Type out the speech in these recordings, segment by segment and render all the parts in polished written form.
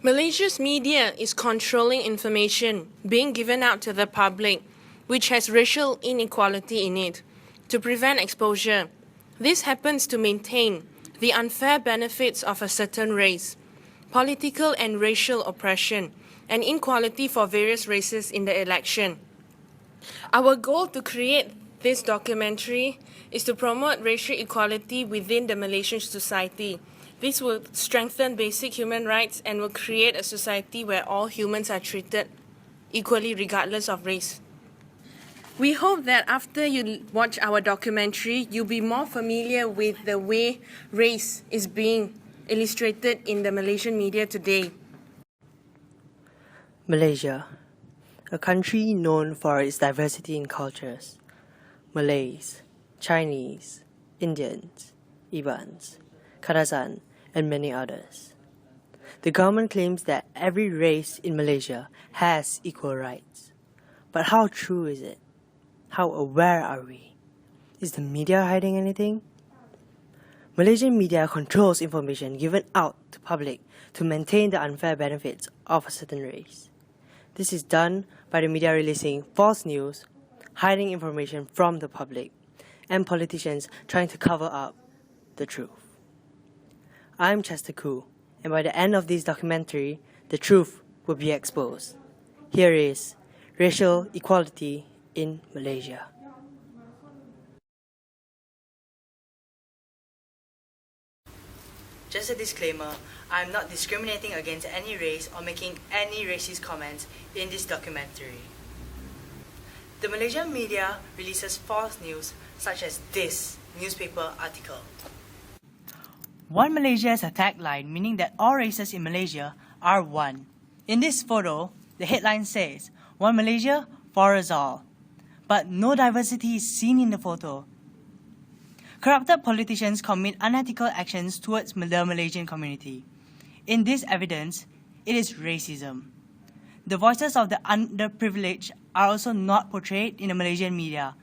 Malaysia's media is controlling information being given out to the public, which has racial inequality in it, to prevent exposure. This happens to maintain the unfair benefits of a certain race, political and racial oppression, and inequality for various races in the election. Our goal to create this documentary is to promote racial equality within the Malaysian society. This will strengthen basic human rights and will create a society where all humans are treated equally regardless of race. We hope that after you watch our documentary, you'll be more familiar with the way race is being illustrated in the Malaysian media today. Malaysia, a country known for its diversity in cultures. Malays, Chinese, Indians, Ibans, Kadazan, and many others. The government claims that every race in Malaysia has equal rights. But how true is it? How aware are we? Is the media hiding anything? Malaysian media controls information given out to public to maintain the unfair benefits of a certain race. This is done by the media releasing false news, hiding information from the public, and politicians trying to cover up the truth. I'm Chester Koo, and by the end of this documentary, the truth will be exposed. Here is racial equality in Malaysia. Just a disclaimer, I'm not discriminating against any race or making any racist comments in this documentary. The Malaysian media releases false news such as this newspaper article. One Malaysia is a tagline meaning that all races in Malaysia are one. In this photo, the headline says, "One Malaysia for us all." But no diversity is seen in the photo. Corrupted politicians commit unethical actions towards the Malaysian community. In this evidence, it is racism. The voices of the underprivileged are also not portrayed in the Malaysian media.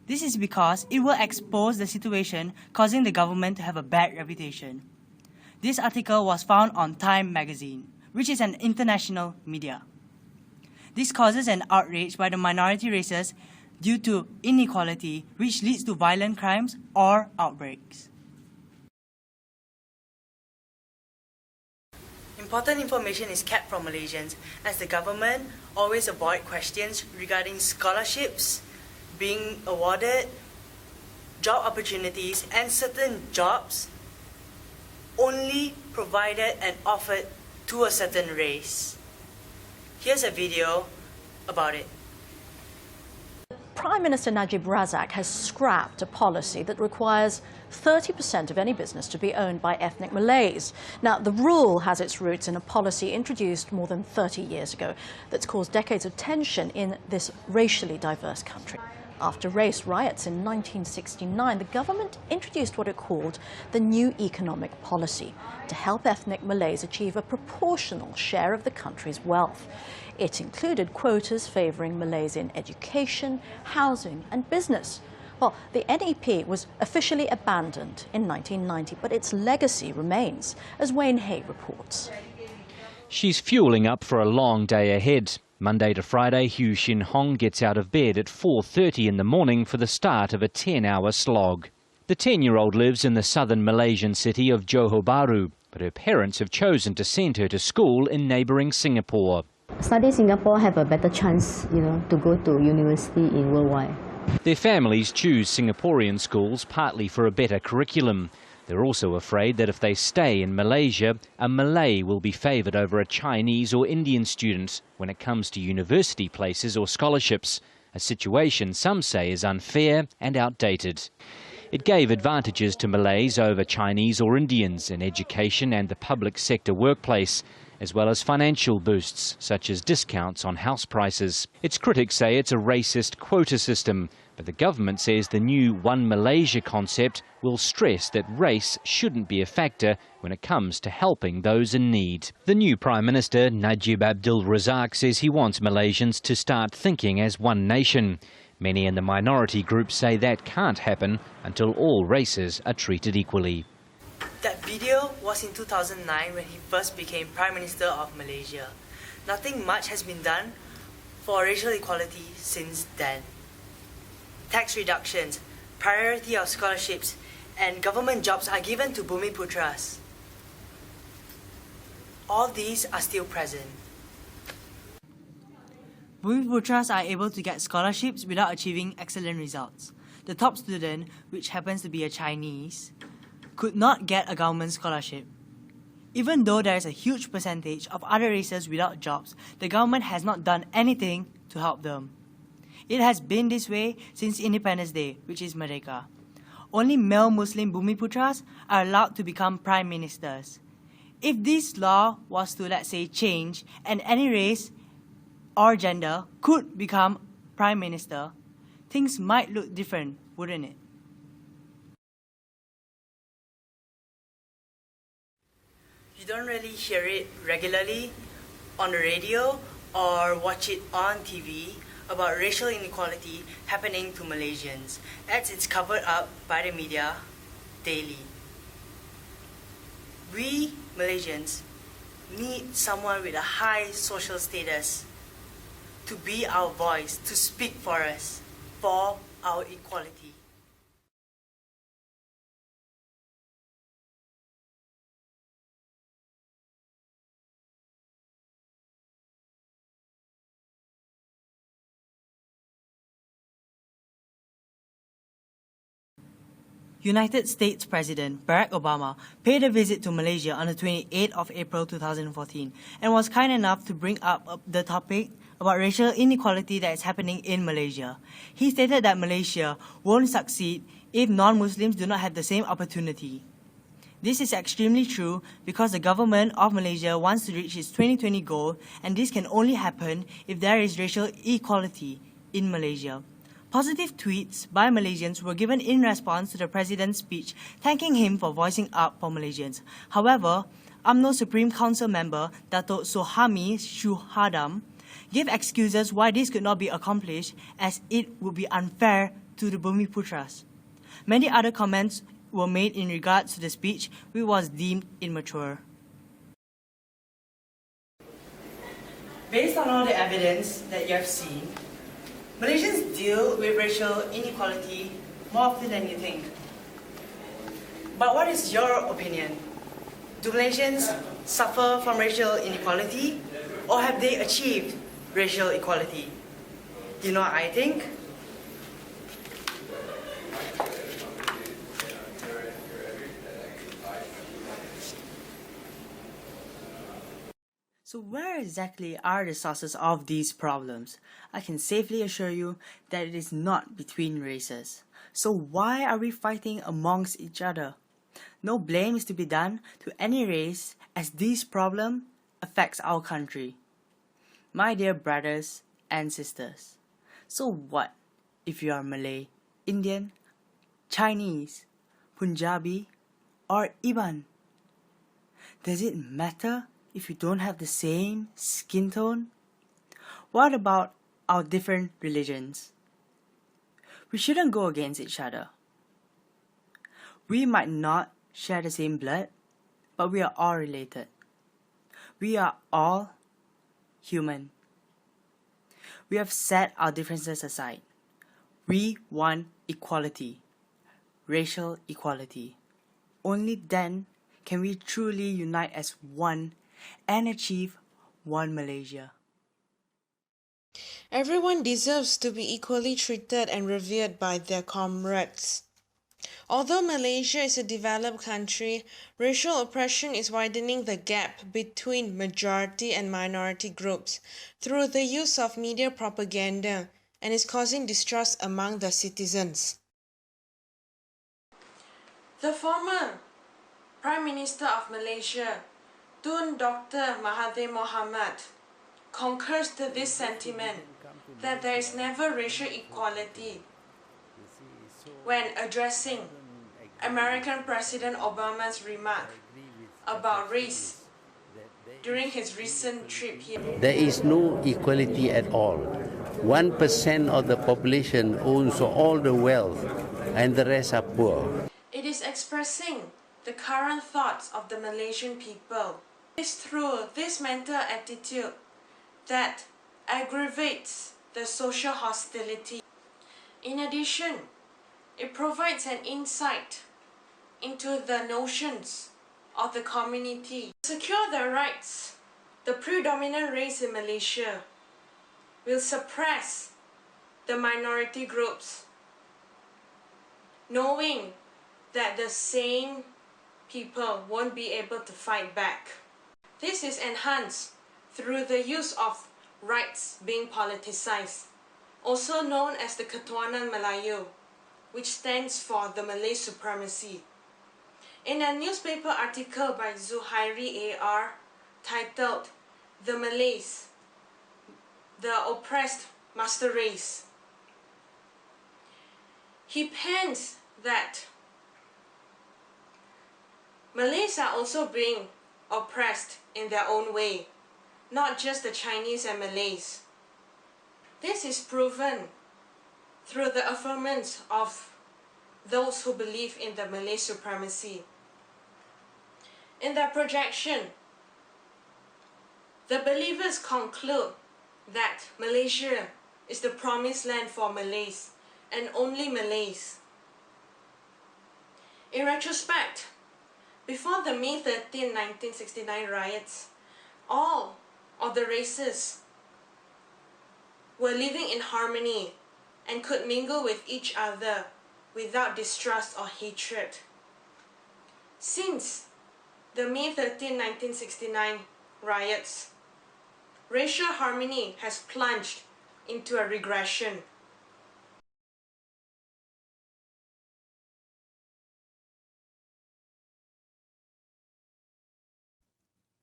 This is because it will expose the situation, causing the government to have a bad reputation. This article was found on Time magazine, which is an international media. This causes an outrage by the minority races due to inequality, which leads to violent crimes or outbreaks. Important information is kept from Malaysians as the government always avoid questions regarding scholarships being awarded, job opportunities, and certain jobs only provided and offered to a certain race. Here's a video about it. Prime Minister Najib Razak has scrapped a policy that requires 30% of any business to be owned by ethnic Malays. Now, the rule has its roots in a policy introduced more than 30 years ago that's caused decades of tension in this racially diverse country. After race riots in 1969, the government introduced what it called the New Economic Policy to help ethnic Malays achieve a proportional share of the country's wealth. It included quotas favouring Malays in education, housing and business. Well, the NEP was officially abandoned in 1990, but its legacy remains, as Wayne Hay reports. She's fuelling up for a long day ahead. Monday to Friday, Hu Shin Hong gets out of bed at 4:30 in the morning for the start of a 10-hour slog. The 10-year-old lives in the southern Malaysian city of Johor Bahru, but her parents have chosen to send her to school in neighbouring Singapore. Study Singapore have a better chance, to go to university in worldwide. Their families choose Singaporean schools partly for a better curriculum. They're also afraid that if they stay in Malaysia, a Malay will be favoured over a Chinese or Indian student when it comes to university places or scholarships, a situation some say is unfair and outdated. It gave advantages to Malays over Chinese or Indians in education and the public sector workplace, as well as financial boosts, such as discounts on house prices. Its critics say it's a racist quota system, but the government says the new One Malaysia concept will stress that race shouldn't be a factor when it comes to helping those in need. The new Prime Minister, Najib Abdul Razak, says he wants Malaysians to start thinking as one nation. Many in the minority group say that can't happen until all races are treated equally. That video was in 2009 when he first became Prime Minister of Malaysia. Nothing much has been done for racial equality since then. Tax reductions, priority of scholarships, and government jobs are given to Bumiputras. All these are still present. Bumiputras are able to get scholarships without achieving excellent results. The top student, which happens to be a Chinese, could not get a government scholarship. Even though there is a huge percentage of other races without jobs, the government has not done anything to help them. It has been this way since Independence Day, which is Merdeka. Only male Muslim Bumiputras are allowed to become prime ministers. If this law was to, let's say, change and any race or gender could become prime minister, things might look different, wouldn't it? You don't really hear it regularly on the radio or watch it on TV about racial inequality happening to Malaysians, as it's covered up by the media daily. We Malaysians need someone with a high social status to be our voice, to speak for us, for our equality. United States President Barack Obama paid a visit to Malaysia on the 28th of April 2014 and was kind enough to bring up the topic about racial inequality that is happening in Malaysia. He stated that Malaysia won't succeed if non-Muslims do not have the same opportunity. This is extremely true because the government of Malaysia wants to reach its 2020 goal, and this can only happen if there is racial equality in Malaysia. Positive tweets by Malaysians were given in response to the president's speech, thanking him for voicing up for Malaysians. However, UMNO Supreme Council member Dato' Sohami Shuhadam gave excuses why this could not be accomplished, as it would be unfair to the Bumiputras. Many other comments were made in regards to the speech, which was deemed immature. Based on all the evidence that you have seen, Malaysians deal with racial inequality more often than you think. But what is your opinion? Do Malaysians suffer from racial inequality, or have they achieved racial equality? Do you know what I think? So where exactly are the sources of these problems? I can safely assure you that it is not between races. So why are we fighting amongst each other? No blame is to be done to any race, as this problem affects our country. My dear brothers and sisters, so what if you are Malay, Indian, Chinese, Punjabi, or Iban? Does it matter if you don't have the same skin tone? What about our different religions? We shouldn't go against each other. We might not share the same blood, but we are all related. We are all human. We have set our differences aside. We want equality, racial equality. Only then can we truly unite as one and achieve one Malaysia. Everyone deserves to be equally treated and revered by their comrades. Although Malaysia is a developed country, racial oppression is widening the gap between majority and minority groups through the use of media propaganda, and is causing distrust among the citizens. The former Prime Minister of Malaysia, Tun Dr. Mahathir Mohamad, concurs to this sentiment that there is never racial equality when addressing American President Obama's remark about race during his recent trip here. There is no equality at all. 1% of the population owns all the wealth and the rest are poor. It is expressing the current thoughts of the Malaysian people. It's through this mental attitude that aggravates the social hostility. In addition, it provides an insight into the notions of the community. To secure their rights, the predominant race in Malaysia will suppress the minority groups, knowing that the same people won't be able to fight back. This is enhanced through the use of rights being politicized, also known as the Ketuanan Melayu, which stands for the Malay supremacy. In a newspaper article by Zuhairi A.R. titled "The Malays, the Oppressed Master Race," he pens that Malays are also being oppressed in their own way, not just the Chinese and Malays. This is proven through the affirmance of those who believe in the Malay supremacy. In their projection, the believers conclude that Malaysia is the promised land for Malays and only Malays. In retrospect, before the May 13, 1969 riots, all of the races were living in harmony and could mingle with each other without distrust or hatred. Since the May 13, 1969 riots, racial harmony has plunged into a regression.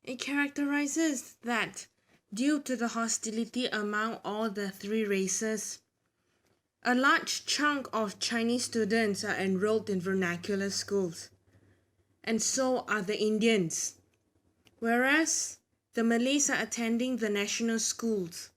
It characterizes that due to the hostility among all the three races, a large chunk of Chinese students are enrolled in vernacular schools, and so are the Indians, whereas the Malays are attending the national schools.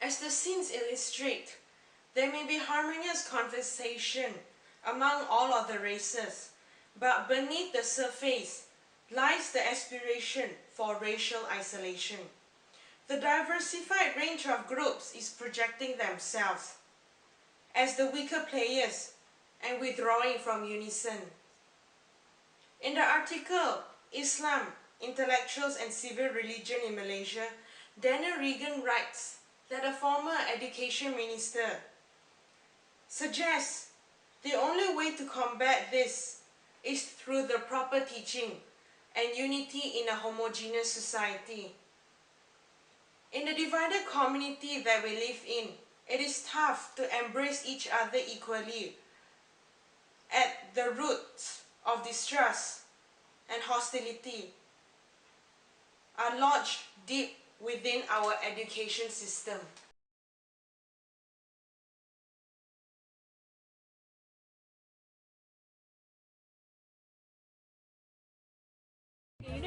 As the scenes illustrate, there may be harmonious conversation among all of the races, but beneath the surface lies the aspiration for racial isolation. The diversified range of groups is projecting themselves as the weaker players and withdrawing from unison. In the article, Islam, Intellectuals and Civil Religion in Malaysia, Daniel Regan writes that a former education minister suggests the only way to combat this is through the proper teaching and unity in a homogeneous society. In the divided community that we live in, it is tough to embrace each other equally. At the roots of distrust and hostility are lodged deep within our education system. Oh,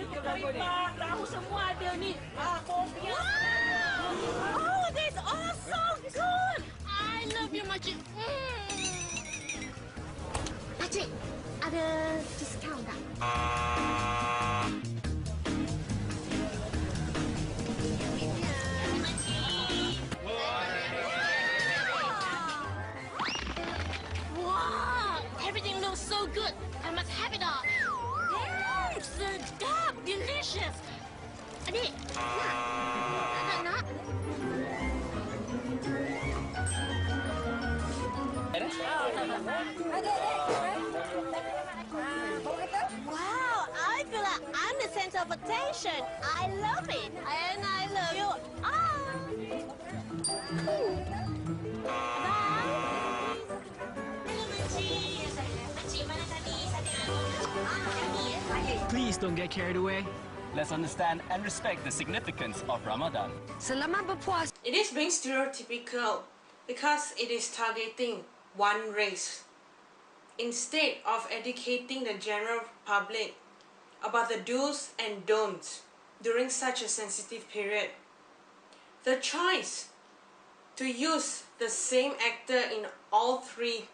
that's all so good! I love you, Makcik. Makcik, ada discount tak? Wow, everything looks so good. I must have it all. Sedap, delicious. Adik, nak? Wow, I feel like I'm the center of attention. I love it, and I love you. Please don't get carried away. Let's understand and respect the significance of Ramadan. Selamat berpuasa. It is being stereotypical because it is targeting one race, instead of educating the general public about the do's and don'ts during such a sensitive period. The choice to use the same actor in all three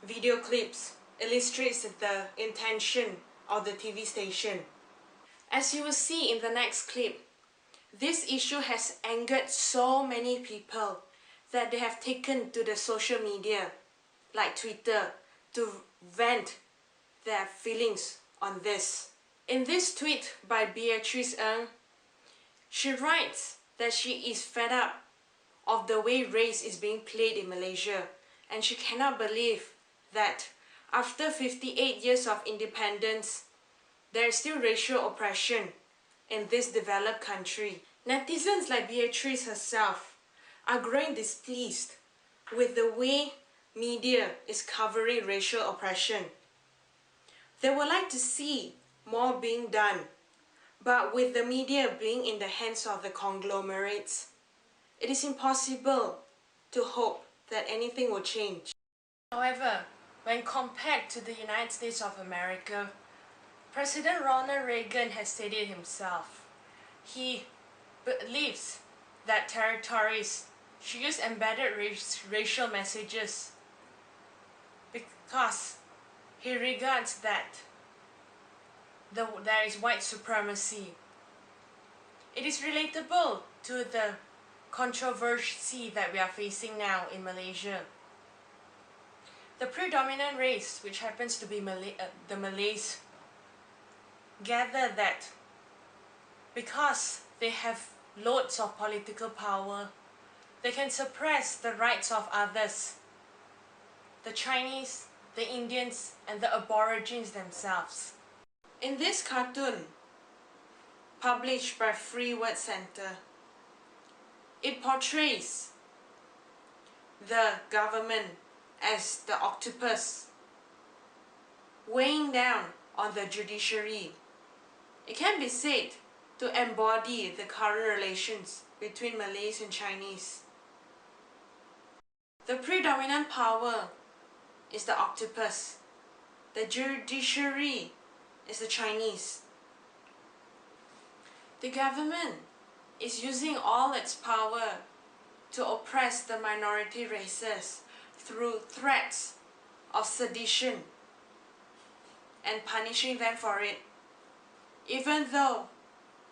video clips illustrates the intention of the TV station. As you will see in the next clip, this issue has angered so many people that they have taken to the social media, like Twitter, to vent their feelings on this. In this tweet by Beatrice Ng, she writes that she is fed up of the way race is being played in Malaysia, and she cannot believe that after 58 years of independence, there is still racial oppression in this developed country. Netizens like Beatrice herself are growing displeased with the way media is covering racial oppression. They would like to see more being done, but with the media being in the hands of the conglomerates, it is impossible to hope that anything will change. However, when compared to the United States of America, President Ronald Reagan has stated himself, he believes that territories should use embedded racial messages because he regards that there is white supremacy. It is relatable to the controversy that we are facing now in Malaysia. The predominant race, which happens to be the Malays, gather that because they have loads of political power, they can suppress the rights of others, the Chinese, the Indians, and the Aborigines themselves. In this cartoon, published by Free Word Center, it portrays the government as the octopus weighing down on the judiciary. It can be said to embody the current relations between Malays and Chinese. The predominant power is the octopus. The judiciary is the Chinese. The government is using all its power to oppress the minority races through threats of sedition and punishing them for it, even though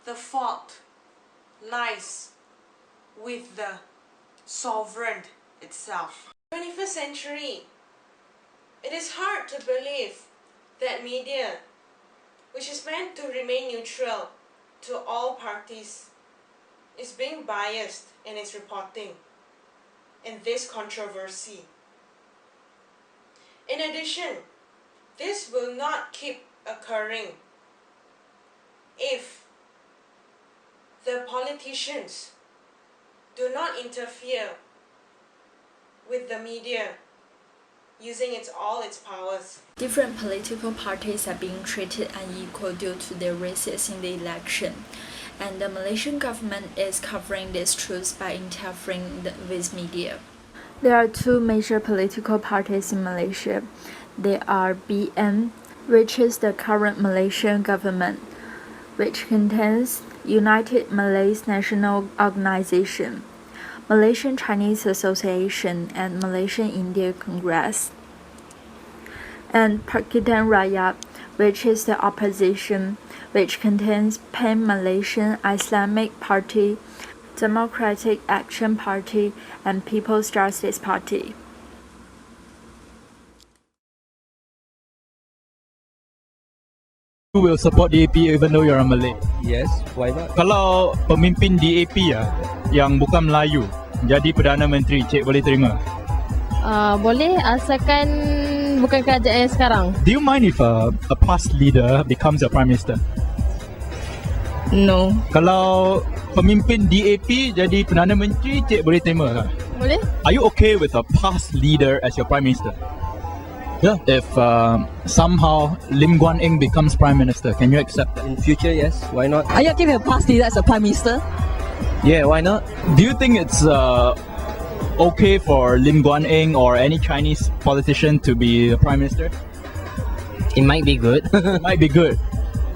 the fault lies with the sovereign itself. 21st century, it is hard to believe that media, which is meant to remain neutral to all parties, is being biased in its reporting in this controversy. In addition, this will not keep occurring if the politicians do not interfere with the media using all its powers. Different political parties are being treated unequal due to their races in the election, and the Malaysian government is covering these truths by interfering with media. There are two major political parties in Malaysia. They are BN, which is the current Malaysian government, which contains United Malays National Organization, Malaysian Chinese Association, and Malaysian India Congress, and Pakatan Rakyat, which is the opposition, which contains Pan-Malaysian Islamic Party, Democratic Action Party, and People's Justice Party. You will support DAP even though you're a Malay? Yes, why not? Kalau pemimpin DAP yang bukan Melayu jadi Perdana Menteri, Cik boleh terima? Boleh, asalkan bukan kerajaan yang sekarang. Do you mind if a past leader becomes your Prime Minister? No. Kalau pemimpin DAP jadi Perdana Menteri, Cik boleh terima tak? Boleh. Are you okay with a past leader as your Prime Minister? Yeah. If somehow Lim Guan Eng becomes Prime Minister, can you accept that? In future, yes. Why not? Are you okay with a past leader as a Prime Minister? Yeah, why not? Do you think it's okay for Lim Guan Eng or any Chinese politician to be the Prime Minister? It might be good. Might be good.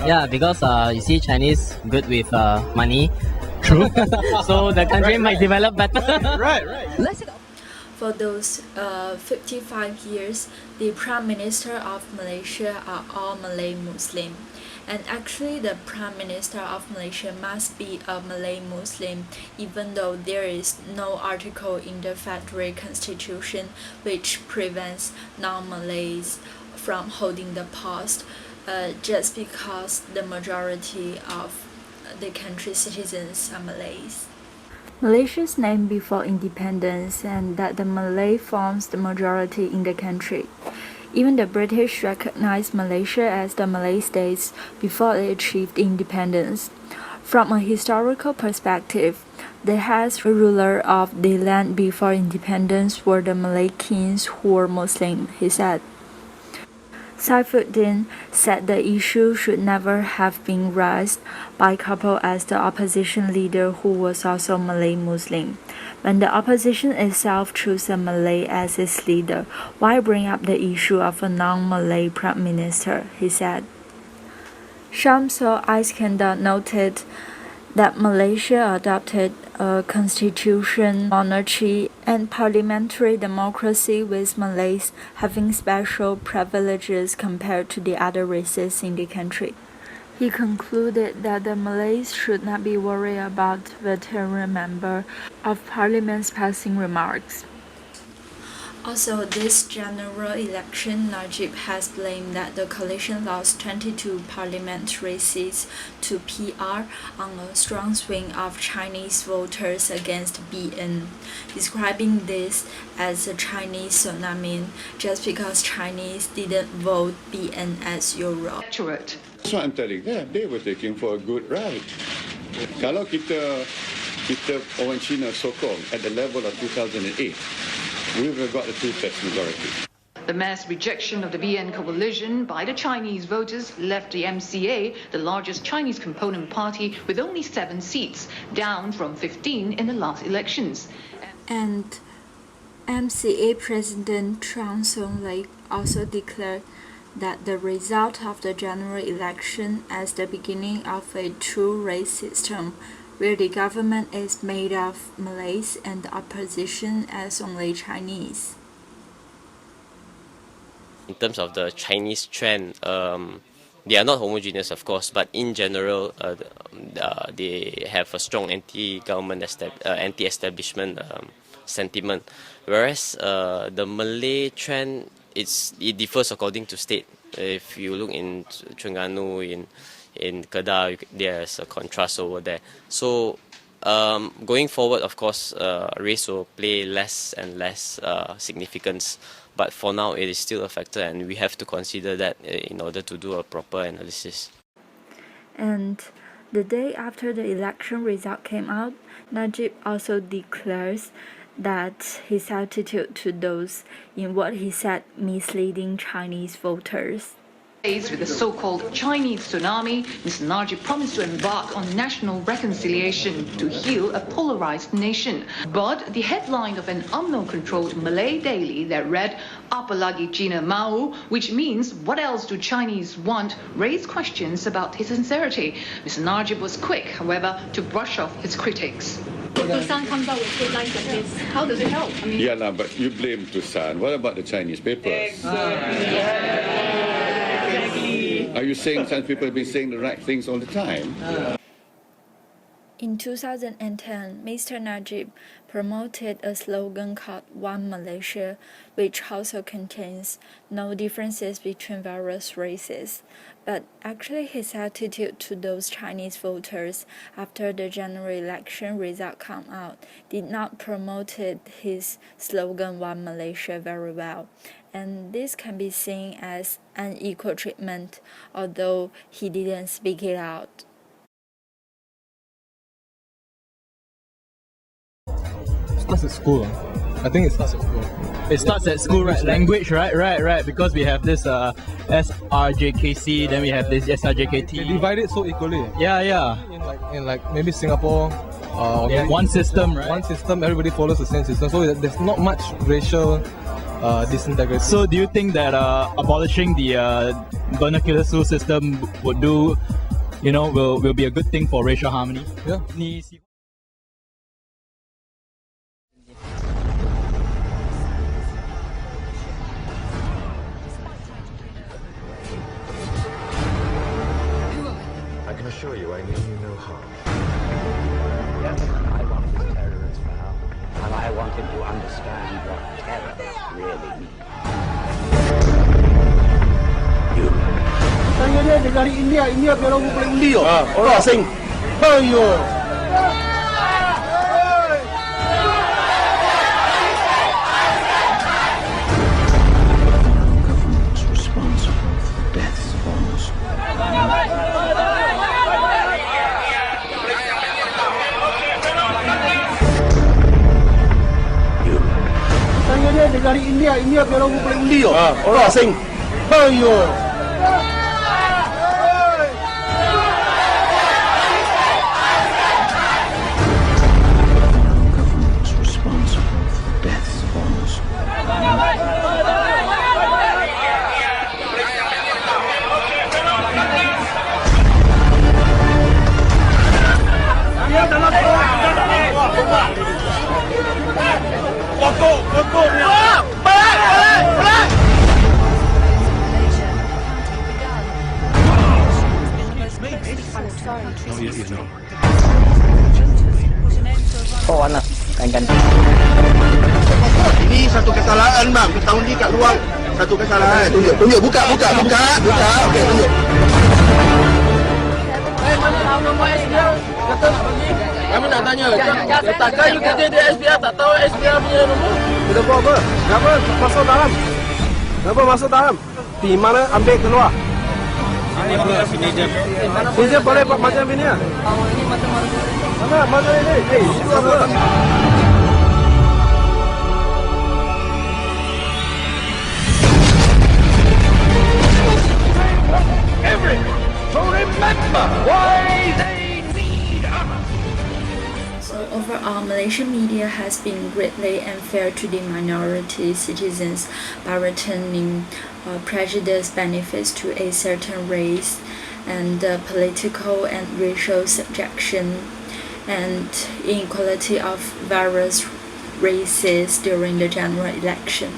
Yeah, because you see Chinese good with money. True. So the country might develop better. Right. For those 55 years, the Prime Minister of Malaysia are all Malay Muslim. And actually the Prime Minister of Malaysia must be a Malay Muslim, even though there is no article in the Federal Constitution which prevents non-Malays from holding the post, just because the majority of the country's citizens are Malays. Malaysia's name before independence and that the Malay forms the majority in the country. Even the British recognized Malaysia as the Malay states before it achieved independence. From a historical perspective, the heads ruler of the land before independence were the Malay kings who were Muslim, he said. Saifuddin said the issue should never have been raised by Kapil as the opposition leader who was also Malay Muslim. When the opposition itself chose a Malay as its leader, why bring up the issue of a non-Malay Prime Minister, he said. Shamsul Iskandar noted that Malaysia adopted a constitution, monarchy, and parliamentary democracy, with Malays having special privileges compared to the other races in the country. He concluded that the Malays should not be worried about veteran member of parliament's passing remarks. Also, this general election, Najib has blamed that the coalition lost 22 parliamentary seats to PR on a strong swing of Chinese voters against BN, describing this as a Chinese tsunami just because Chinese didn't vote BN as Euro. That's what I'm telling them. They were taking for a good ride. Kalau kita orang Cina sokong at the level of 2008, we would have got a two-thirds majority. The mass rejection of the BN coalition by the Chinese voters left the MCA, the largest Chinese component party, with only 7 seats, down from 15 in the last elections. And MCA President Chang Song-lei also declared that the result of the general election as the beginning of a two-race system, where the government is made of Malays and the opposition as only Chinese. In terms of the Chinese trend, they are not homogeneous, of course, but in general, they have a strong anti-government, anti-establishment sentiment. Whereas the Malay trend, it differs according to state. If you look in Terengganu, in Kedah, there's a contrast over there. So going forward, of course, race will play less and less significance. But for now, it is still a factor, and we have to consider that in order to do a proper analysis. And the day after the election result came out, Najib also declares that his attitude to those, in what he said, misleading Chinese voters. With the so-called Chinese tsunami, Mr. Najib promised to embark on national reconciliation to heal a polarized nation. But the headline of an UMNO-controlled Malay daily that read, "Apa lagi Cina mau," which means "what else do Chinese want?" raised questions about his sincerity. Mr. Najib was quick, however, to brush off his critics. Tusan comes out with headlines like this. How does it help? Yeah, but you blame Tusan. What about the Chinese papers? Are you saying Chinese people have been saying the right things all the time? In 2010, Mr. Najib promoted a slogan called One Malaysia, which also contains no differences between various races. But actually his attitude to those Chinese voters after the general election result came out did not promote his slogan One Malaysia very well. And this can be seen as unequal treatment, although he didn't speak it out. Starts at school. I think it starts at school. It starts at school, right? Language, right. Because we have this SRJKC, then we have this SRJKT. They divide it so equally. Yeah. In like maybe Singapore, one system, right? One system, everybody follows the same system, so there's not much racial disintegration. So do you think that abolishing the vernacular school system would do, will be a good thing for racial harmony? Yeah. I can assure you I mean you no harm. Yes, I wanted terrorists now, and I wanted to understand what terror really means. Tanya dia dari India biar orang boleh undi oh. Orang asing. Ayo. Government's responsible for the deaths of almost. Tanya dia dari India biar orang boleh undi oh. Orang asing. Ayo. Oh anak, kan. Ini satu kesalahan bang, kita undi kat luar. Satu kesalahan. Tunjuk, buka. Okey, tunjuk. Mana tahu nombor SBR? Kata nak bagi. Kami nak tanya. Takkan you kata dia SBR tak tahu SBR punya nombor? Kita buat apa? Kenapa masuk dalam? Di mana ambil keluar? Sini je. Sini je boleh buat macam ini ya? Ini macam-macam. Mana ini? Itu apa? To remember why they need us. So overall, Malaysian media has been greatly unfair to the minority citizens by returning prejudice benefits to a certain race and political and racial subjection and inequality of various races during the general election.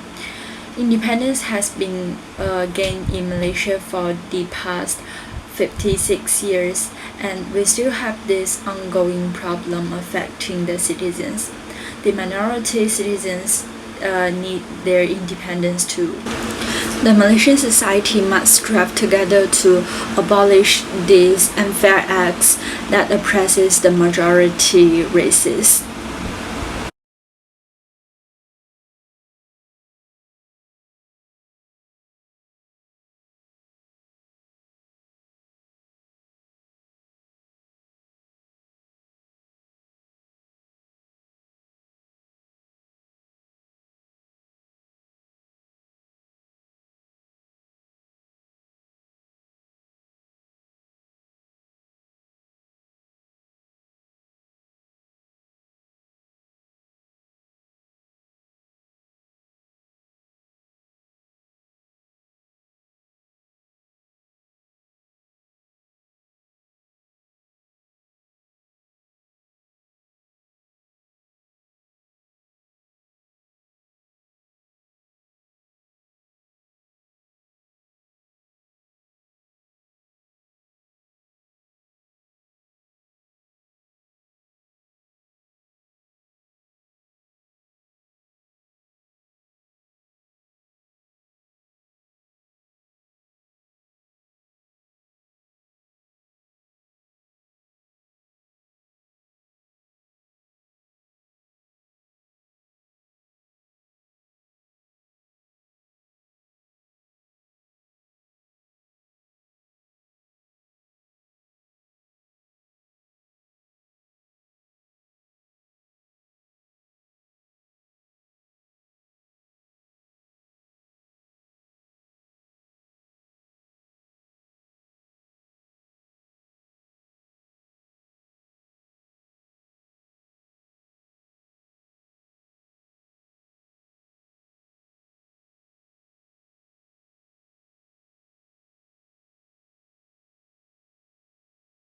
Independence has been gained in Malaysia for the past 56 years, and we still have this ongoing problem affecting the citizens. The minority citizens need their independence too. The Malaysian society must strive together to abolish these unfair acts that oppresses the majority races.